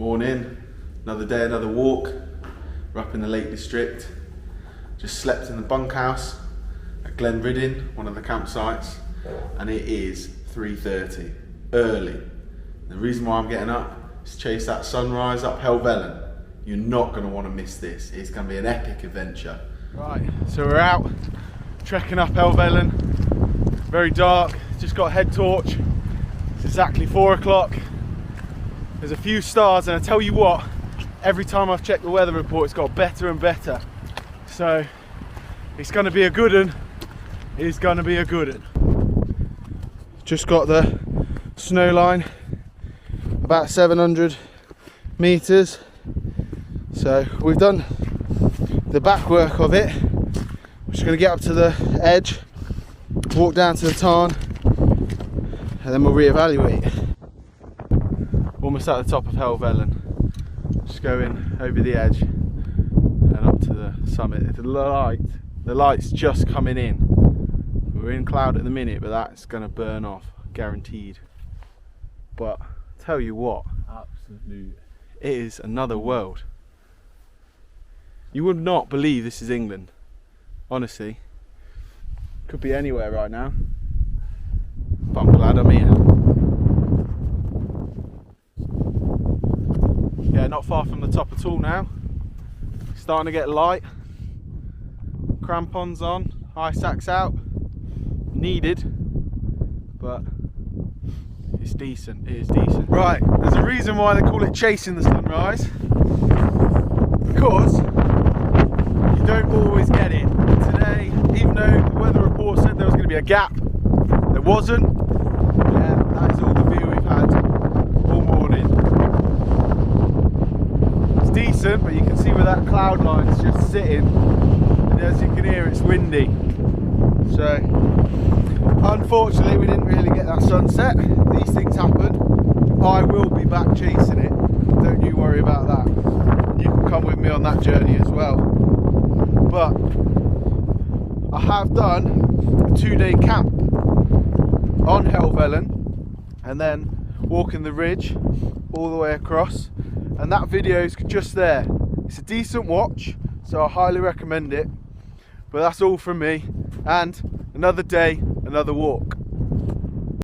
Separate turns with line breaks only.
Morning, another day, another walk. We're up in the Lake District. Just slept in the bunkhouse at Glenriddin, one of the campsites, and it is 3:30, early. The reason why I'm getting up is to chase that sunrise up Helvellyn. You're not going to want to miss this. It's going to be an epic adventure. Right, so we're out trekking up Helvellyn. Very dark, just got a head torch. It's exactly 4 o'clock. There's a few stars, and I tell you what, every time I've checked the weather report, it's got better and better. So it's going to be a good one. It's going to be a good one. Just got the snow line, about 700 meters. So we've done the back work of it. We're just going to get up to the edge, walk down to the tarn, and then we'll reevaluate. Almost at the top of Helvellyn. Just going over the edge and up to the summit. The light's just coming in. We're in cloud at the minute, but that's going to burn off, guaranteed. But tell you what, absolutely, it is another world. You would not believe this is England, honestly. Could be anywhere right now, but I'm glad I'm here. Yeah, not far from the top at all now. Starting to get light. Crampons on, high sacks out. Needed, but it's decent. It is decent. Right, there's a reason why they call it chasing the sunrise. Because you don't always get it. Today, even though the weather report said there was going to be a gap, there wasn't. Yeah, that is all the view we've had all morning. It's decent, but you can see where that cloud line's just sitting, and as you can hear, it's windy. So unfortunately we didn't really get that sunset. These things happen. I will be back chasing it, don't you worry about that. You can come with me on that journey as well. But I have done a 2-day camp on Helvellyn and then walking the ridge all the way across, and that video is just there. It's a decent watch, so I highly recommend it. But that's all from me, and another day, another walk.